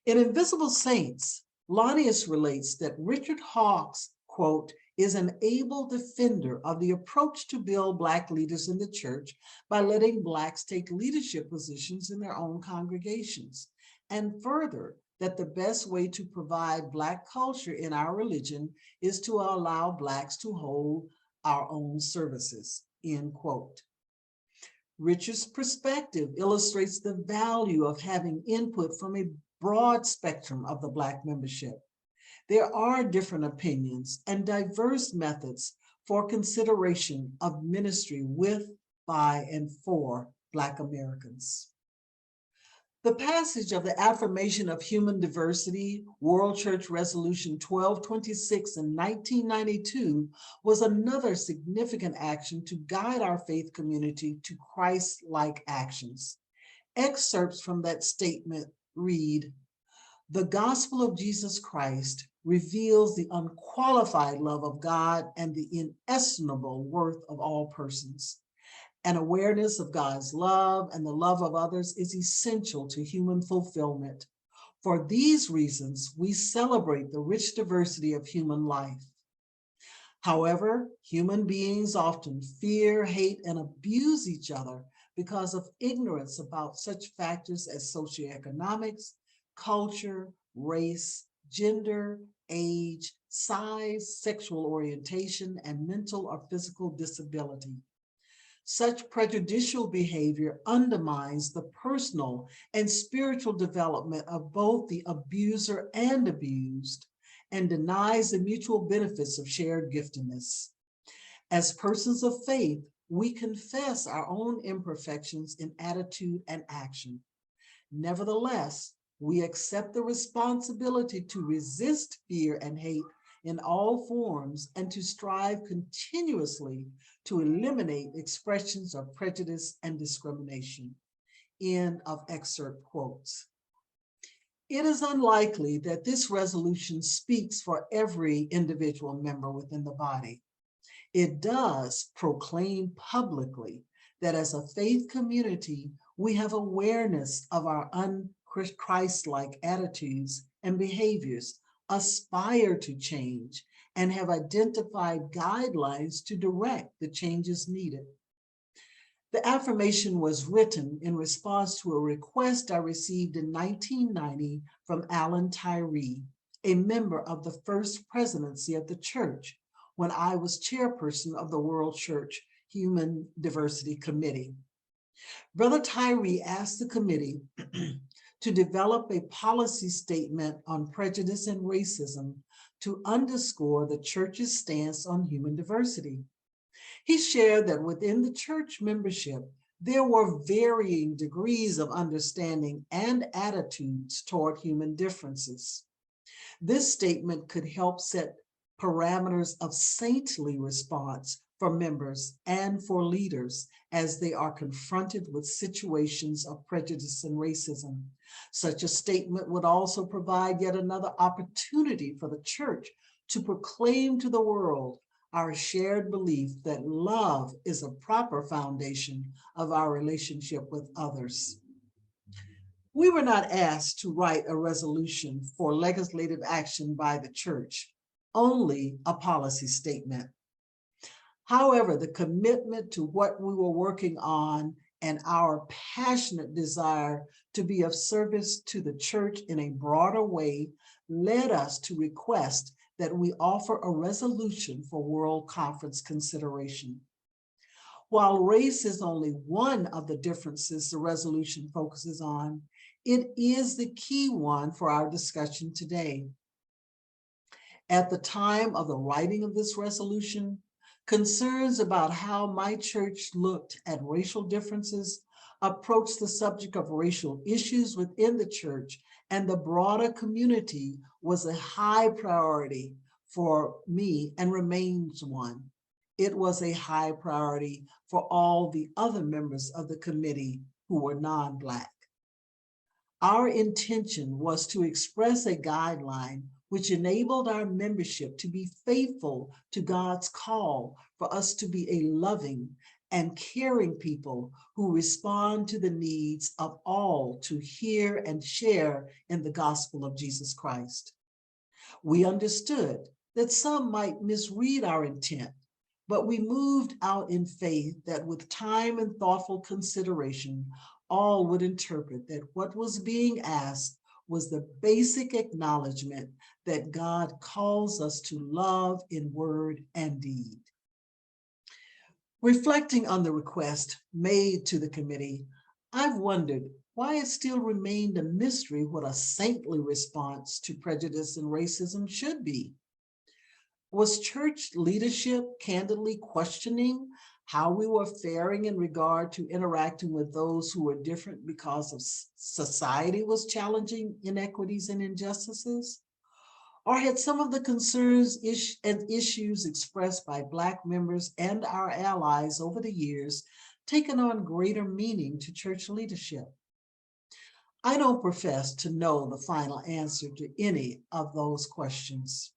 [SPEAKER 3] In Invisible Saints, Lanius relates that Richard Hawks, quote, is an able defender of the approach to build Black leaders in the church by letting Blacks take leadership positions in their own congregations, and further, that the best way to provide Black culture in our religion is to allow Blacks to hold our own services, end quote. Richard's perspective illustrates the value of having input from a broad spectrum of the Black membership. There are different opinions and diverse methods for consideration of ministry with, by, and for Black Americans. The passage of the Affirmation of Human Diversity, World Church Resolution 1226 in 1992 was another significant action to guide our faith community to Christ-like actions. Excerpts from that statement read, "The gospel of Jesus Christ reveals the unqualified love of God and the inestimable worth of all persons. An awareness of God's love and the love of others is essential to human fulfillment. For these reasons, we celebrate the rich diversity of human life. However, human beings often fear, hate, and abuse each other because of ignorance about such factors as socioeconomics, culture, race, gender, age, size, sexual orientation, and mental or physical disability. Such prejudicial behavior undermines the personal and spiritual development of both the abuser and abused, and denies the mutual benefits of shared giftedness. As persons of faith, we confess our own imperfections in attitude and action. Nevertheless, we accept the responsibility to resist fear and hate in all forms and to strive continuously to eliminate expressions of prejudice and discrimination." End of excerpt quotes. It is unlikely that this resolution speaks for every individual member within the body. It does proclaim publicly that as a faith community, we have awareness of our un-Christ-like attitudes and behaviors, aspire to change, and have identified guidelines to direct the changes needed. The affirmation was written in response to a request I received in 1990 from Alan Tyree, a member of the first presidency of the church, when I was chairperson of the World Church Human Diversity Committee. Brother Tyree asked the committee to develop a policy statement on prejudice and racism to underscore the church's stance on human diversity. He shared that within the church membership, there were varying degrees of understanding and attitudes toward human differences. This statement could help set parameters of saintly response for members and for leaders as they are confronted with situations of prejudice and racism. Such a statement would also provide yet another opportunity for the church to proclaim to the world our shared belief that love is a proper foundation of our relationship with others. We were not asked to write a resolution for legislative action by the church, only a policy statement. However, the commitment to what we were working on and our passionate desire to be of service to the church in a broader way led us to request that we offer a resolution for World Conference consideration. While race is only one of the differences the resolution focuses on, it is the key one for our discussion today. At the time of the writing of this resolution, concerns about how my church looked at racial differences approached the subject of racial issues within the church and the broader community was a high priority for me and remains one. It was a high priority for all the other members of the committee who were non-Black. Our intention was to express a guideline which enabled our membership to be faithful to God's call for us to be a loving and caring people who respond to the needs of all to hear and share in the gospel of Jesus Christ. We understood that some might misread our intent, but we moved out in faith that with time and thoughtful consideration, all would interpret that what was being asked was the basic acknowledgement that God calls us to love in word and deed. Reflecting on the request made to the committee, I've wondered why it still remained a mystery what a saintly response to prejudice and racism should be. Was church leadership candidly questioning how we were faring in regard to interacting with those who were different because of society was challenging inequities and injustices? Or had some of the concerns and issues expressed by Black members and our allies over the years taken on greater meaning to church leadership? I don't profess to know the final answer to any of those questions.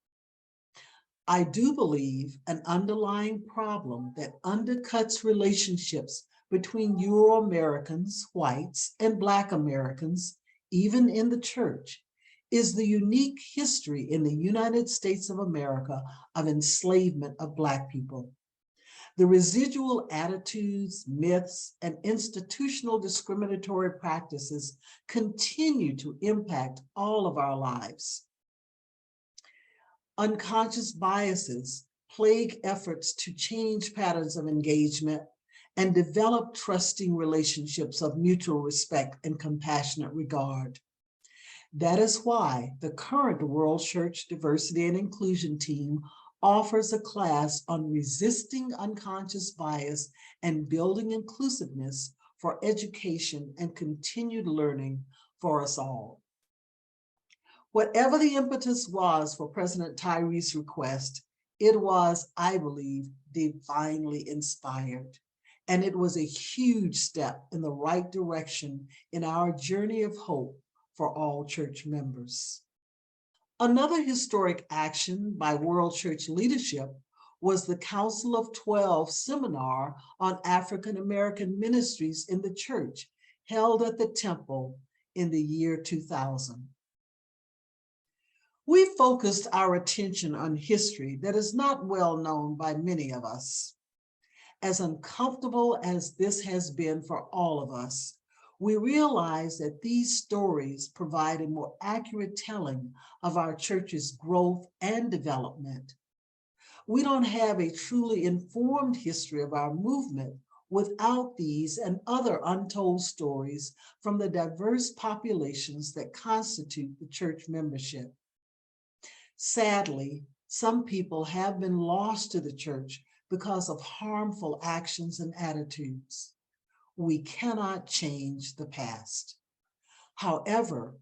[SPEAKER 3] I do believe an underlying problem that undercuts relationships between Euro-Americans, whites, and Black Americans, even in the church, is the unique history in the United States of America of enslavement of Black people. The residual attitudes, myths, and institutional discriminatory practices continue to impact all of our lives. Unconscious biases plague efforts to change patterns of engagement and develop trusting relationships of mutual respect and compassionate regard. That is why the current World Church Diversity and Inclusion team offers a class on resisting unconscious bias and building inclusiveness for education and continued learning for us all. Whatever the impetus was for President Tyree's request, it was, I believe, divinely inspired. And it was a huge step in the right direction in our journey of hope for all church members. Another historic action by World Church leadership was the Council of 12 seminar on African American ministries in the church, held at the temple in the year 2000. We focused our attention on history that is not well known by many of us. As uncomfortable as this has been for all of us, we realize that these stories provide a more accurate telling of our church's growth and development. We don't have a truly informed history of our movement without these and other untold stories from the diverse populations that constitute the church membership. Sadly, some people have been lost to the church because of harmful actions and attitudes. We cannot change the past. However,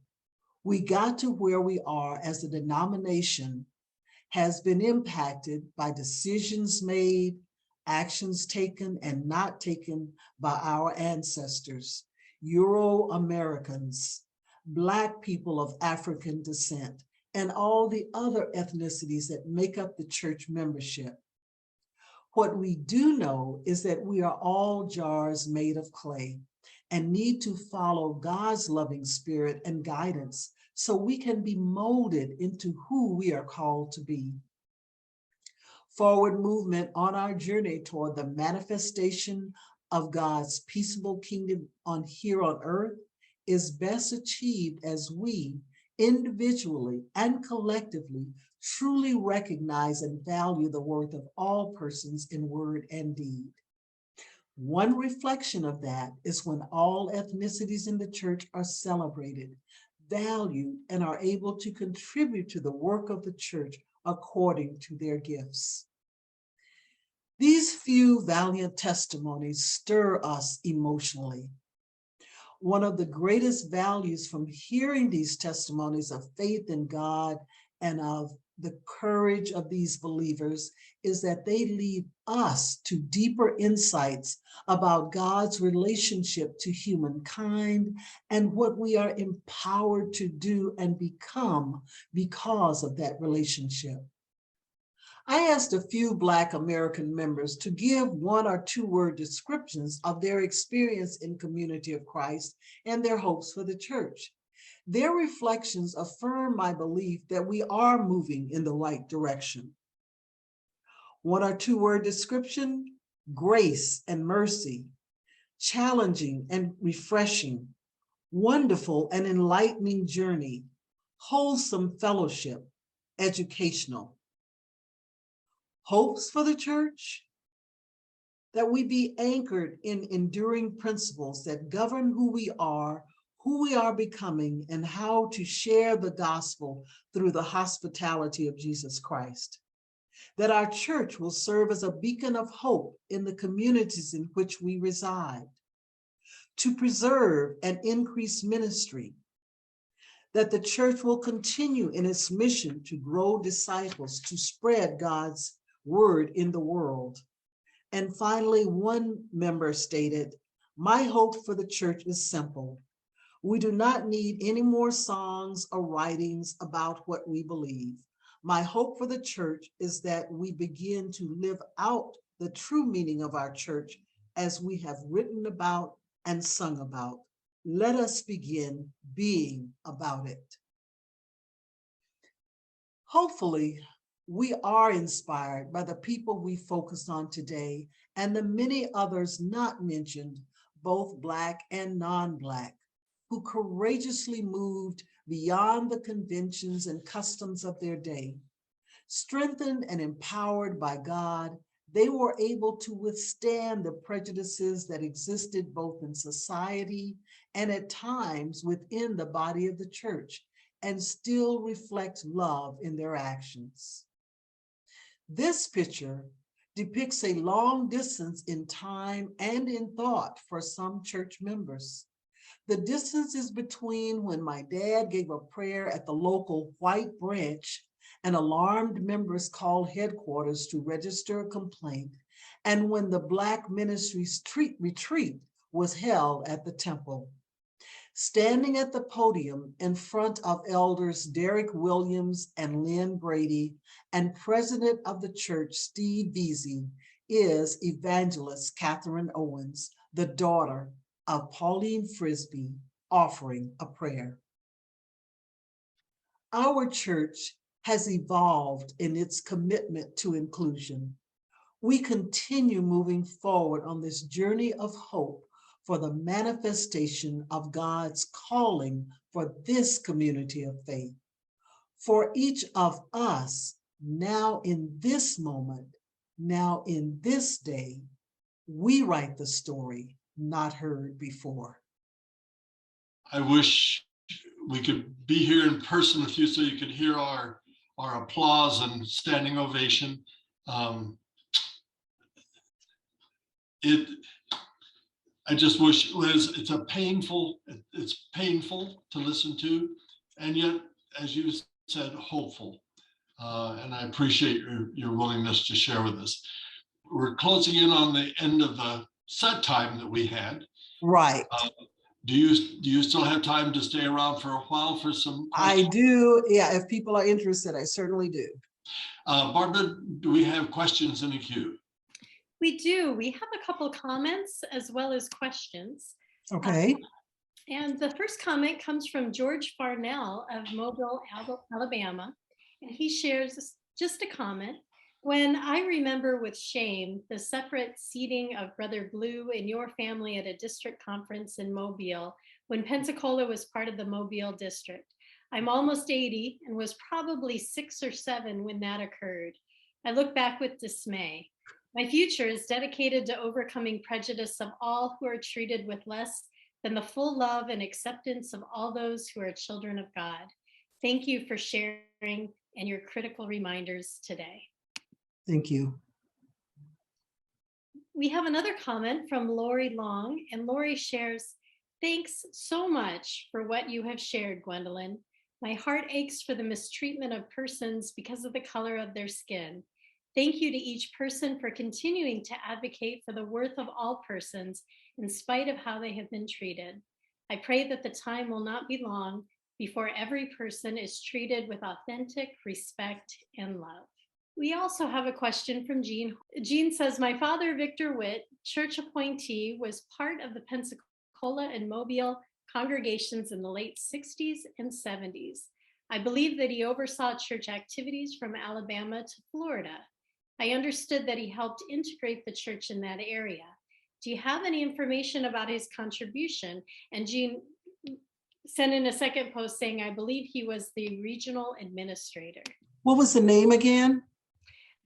[SPEAKER 3] we got to where we are as a denomination has been impacted by decisions made, actions taken and not taken by our ancestors, Euro-Americans, Black people of African descent, and all the other ethnicities that make up the church membership. What we do know is that we are all jars made of clay and need to follow God's loving spirit and guidance so we can be molded into who we are called to be. Forward movement on our journey toward the manifestation of God's peaceable kingdom here on earth is best achieved as we individually and collectively truly recognize and value the worth of all persons in word and deed. One reflection of that is when all ethnicities in the church are celebrated, valued, and are able to contribute to the work of the church according to their gifts. These few valiant testimonies stir us emotionally. One of the greatest values from hearing these testimonies of faith in God and of the courage of these believers is that they lead us to deeper insights about God's relationship to humankind and what we are empowered to do and become because of that relationship. I asked a few Black American members to give 1 or 2 word descriptions of their experience in Community of Christ and their hopes for the church. Their reflections affirm my belief that we are moving in the right direction. 1 or 2 word description: grace and mercy, challenging and refreshing, wonderful and enlightening journey, wholesome fellowship, educational. Hopes for the church: that we be anchored in enduring principles that govern who we are becoming, and how to share the gospel through the hospitality of Jesus Christ. That our church will serve as a beacon of hope in the communities in which we reside. To preserve and increase ministry. That the church will continue in its mission to grow disciples, to spread God's word in the world. And finally, one member stated, "My hope for the church is simple. We do not need any more songs or writings about what we believe. My hope for the church is that we begin to live out the true meaning of our church as we have written about and sung about. Let us begin being about it." Hopefully, we are inspired by the people we focused on today and the many others not mentioned, both Black and non-Black, who courageously moved beyond the conventions and customs of their day. Strengthened and empowered by God, they were able to withstand the prejudices that existed both in society and at times within the body of the church, and still reflect love in their actions. This picture depicts a long distance in time and in thought for some church members. The distance is between when my dad gave a prayer at the local white branch and alarmed members called headquarters to register a complaint, and when the Black ministry's retreat was held at the temple. Standing at the podium in front of elders Derek Williams and Lynn Brady and president of the church Steve Veazey is evangelist Catherine Owens, the daughter of Pauline Frisbee, offering a prayer. Our church has evolved in its commitment to inclusion. We continue moving forward on this journey of hope for the manifestation of God's calling for this community of faith. For each of us, now in this moment, now in this day, we write the story not heard before.
[SPEAKER 1] I wish we could be here in person with you so you could hear our applause and standing ovation. I just wish it's painful to listen to, and yet, as you said, hopeful. And I appreciate your willingness to share with us. We're closing in on the end of the set time that we had.
[SPEAKER 3] Right.
[SPEAKER 1] Do you still have time to stay around for a while for some questions?
[SPEAKER 3] I do. Yeah, if people are interested, I certainly do.
[SPEAKER 1] Barbara, do we have questions in the queue?
[SPEAKER 4] We do. We have a couple of comments as well as questions.
[SPEAKER 3] Okay.
[SPEAKER 4] And the first comment comes from George Farnell of Mobile, Alabama. And he shares just a comment When I remember with shame the separate seating of Brother Blue and your family at a district conference in Mobile when Pensacola was part of the Mobile district. I'm almost 80 and was probably 6 or 7 when that occurred. I look back with dismay. My future is dedicated to overcoming prejudice of all who are treated with less than the full love and acceptance of all those who are children of God. Thank you for sharing and your critical reminders today.
[SPEAKER 3] Thank you.
[SPEAKER 4] We have another comment from Lori Long, and Lori shares, thanks so much for what you have shared, Gwendolyn. My heart aches for the mistreatment of persons because of the color of their skin. Thank you to each person for continuing to advocate for the worth of all persons in spite of how they have been treated. I pray that the time will not be long before every person is treated with authentic respect and love. We also have a question from Jean. Jean says, my father, Victor Witt, church appointee, was part of the Pensacola and Mobile congregations in the late 60s and 70s. I believe that he oversaw church activities from Alabama to Florida. I understood that he helped integrate the church in that area. Do you have any information about his contribution? And Jean sent in a second post saying, I believe he was the regional administrator.
[SPEAKER 3] What was the name again?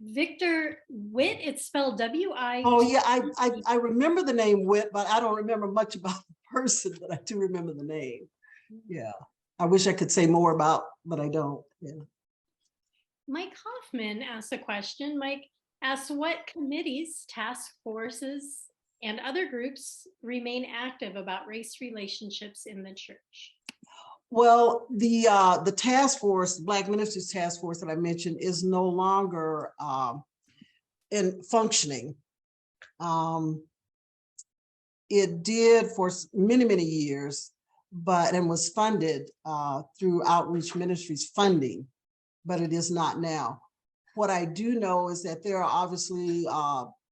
[SPEAKER 4] Victor Witt, it's spelled W-I.
[SPEAKER 3] Oh yeah, I remember the name Witt, but I don't remember much about the person, but I do remember the name. Yeah, I wish I could say more about, but I don't. Yeah.
[SPEAKER 4] Mike Hoffman asked a question. Mike asked, what committees, task forces, and other groups remain active about race relationships in the church?
[SPEAKER 3] Well, the task force, the Black Ministers Task Force that I mentioned, is no longer in functioning. It did for many, many years, and was funded through Outreach Ministries funding, but it is not now. What I do know is that there are obviously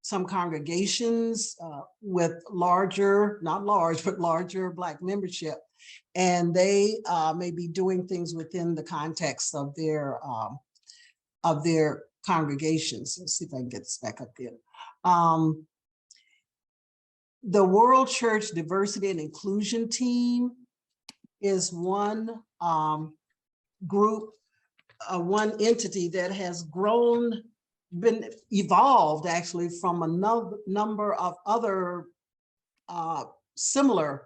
[SPEAKER 3] some congregations with larger, not large, but larger Black membership. And they may be doing things within the context of their congregations. Let's see if I can get this back up there. The World Church Diversity and Inclusion Team is one group, one entity that has grown, been evolved actually from a number of other similar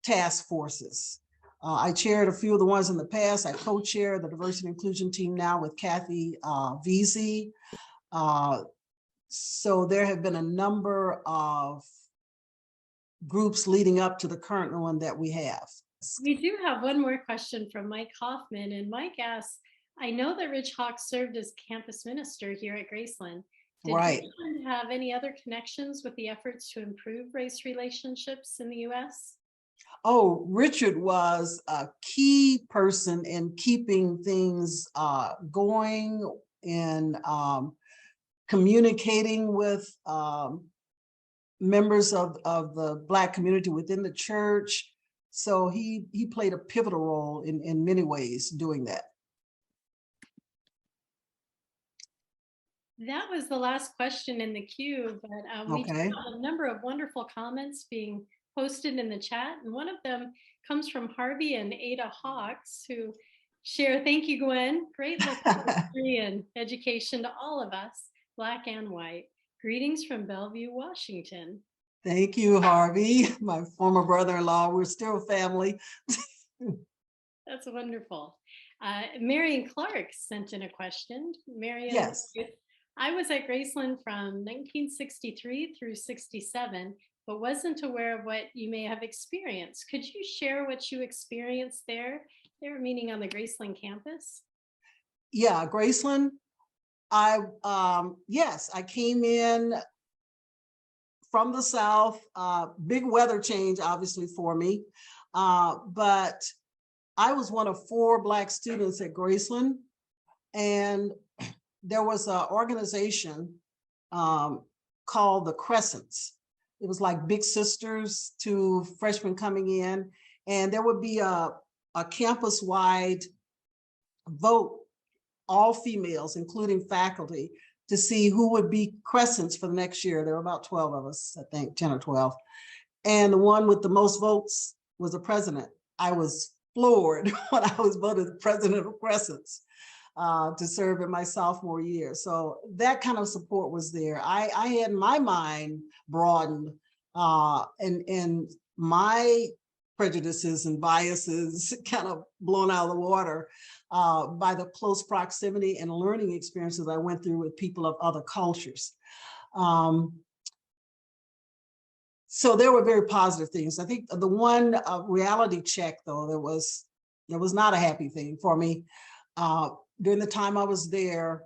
[SPEAKER 3] task forces. I chaired a few of the ones in the past. I co-chair the diversity and inclusion team now with Kathy Veazey. So there have been a number of groups leading up to the current one that we have.
[SPEAKER 4] We do have one more question from Mike Hoffman, and Mike asks, I know that Rich Hawks served as campus minister here at Graceland. Did he have any other connections with the efforts to improve race relationships in the U.S.?
[SPEAKER 3] Oh, Richard was a key person in keeping things going and communicating with members of the Black community within the church. So he played a pivotal role in many ways doing that.
[SPEAKER 4] That was the last question in the queue, but we do have a number of wonderful comments being posted in the chat. And one of them comes from Harvey and Ada Hawks, who share, thank you, Gwen. Great history and education to all of us, Black and white. Greetings from Bellevue, Washington.
[SPEAKER 3] Thank you, Harvey, my former brother-in-law. We're still family.
[SPEAKER 4] That's wonderful. Marion Clark sent in a question. Marion,
[SPEAKER 3] yes.
[SPEAKER 4] I was at Graceland from 1963 through 67, but wasn't aware of what you may have experienced. Could you share what you experienced there, meaning on the Graceland campus?
[SPEAKER 3] Yeah, Graceland, yes, I came in from the South, big weather change, obviously, for me. But I was one of 4 Black students at Graceland, and there was an organization called the Crescents. It was like big sisters to freshmen coming in, and there would be a campus-wide vote all females, including faculty, to see who would be crescents for the next year. There were about 12 of us, I think, 10 or 12. And the one with the most votes was the president. I was floored when I was voted president of Crescents to serve in my sophomore year. So that kind of support was there. I had my mind broadened and my prejudices and biases kind of blown out of the water by the close proximity and learning experiences I went through with people of other cultures. So there were very positive things. I think the one reality check, though, that was not a happy thing for me. During the time I was there,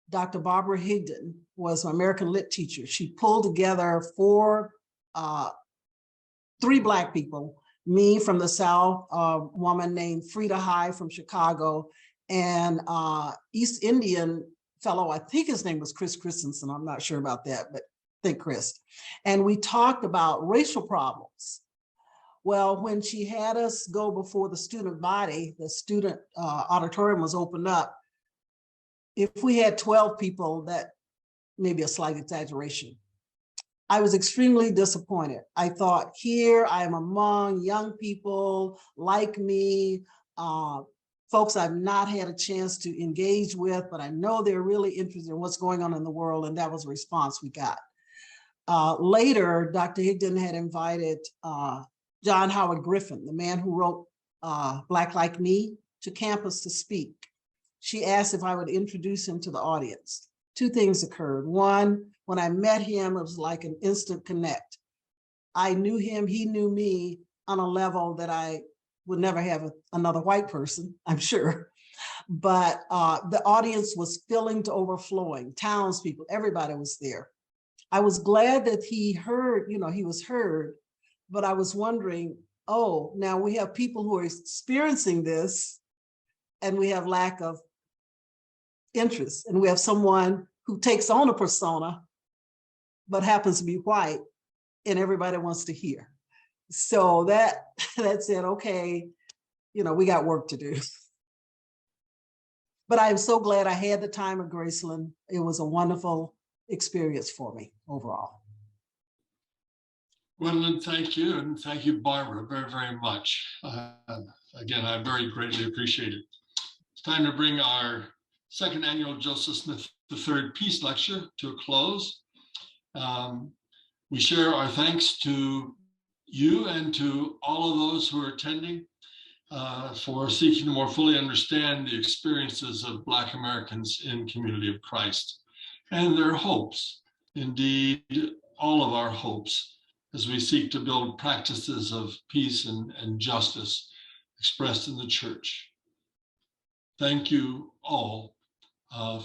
[SPEAKER 3] Dr. Barbara Higdon was my American Lit teacher. She pulled together three Black people, me from the South, a woman named Frida High from Chicago, and East Indian fellow, I think his name was Chris Christensen, I'm not sure about that, but I think Chris. And we talked about racial problems. Well, when she had us go before the student body, the student auditorium was opened up. If we had 12 people, that may be a slight exaggeration. I was extremely disappointed. I thought, here I am among young people like me, folks I've not had a chance to engage with, but I know they're really interested in what's going on in the world, and that was a response we got. Later, Dr. Higdon had invited John Howard Griffin, the man who wrote Black Like Me, to campus to speak. She asked if I would introduce him to the audience. Two things occurred. One, when I met him, it was like an instant connect. I knew him, he knew me on a level that I would never have another white person, I'm sure. But the audience was filling to overflowing, townspeople, everybody was there. I was glad that he heard, he was heard, but I was wondering, oh, now we have people who are experiencing this and we have lack of interest, and we have someone who takes on a persona but happens to be white and everybody wants to hear. So that said, okay, we got work to do. But I'm so glad I had the time at Graceland. It was a wonderful experience for me overall.
[SPEAKER 1] Gwendolyn, thank you. And thank you, Barbara, very, very much. Again, I very greatly appreciate it. It's time to bring our second annual Joseph Smith III Peace Lecture to a close. We share our thanks to you and to all of those who are attending for seeking to more fully understand the experiences of Black Americans in Community of Christ and their hopes, indeed, all of our hopes, as we seek to build practices of peace and justice expressed in the church. Thank you all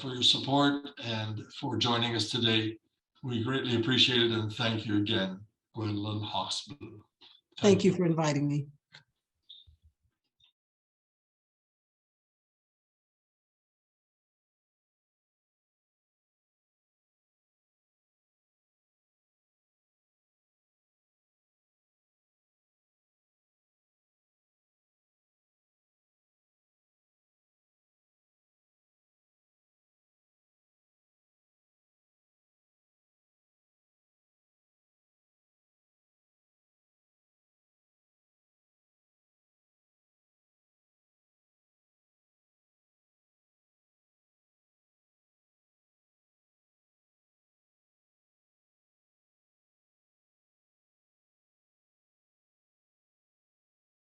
[SPEAKER 1] for your support and for joining us today. We greatly appreciate it, and thank you again, Gwendolyn Hawks Blue.
[SPEAKER 3] Thank you for inviting me.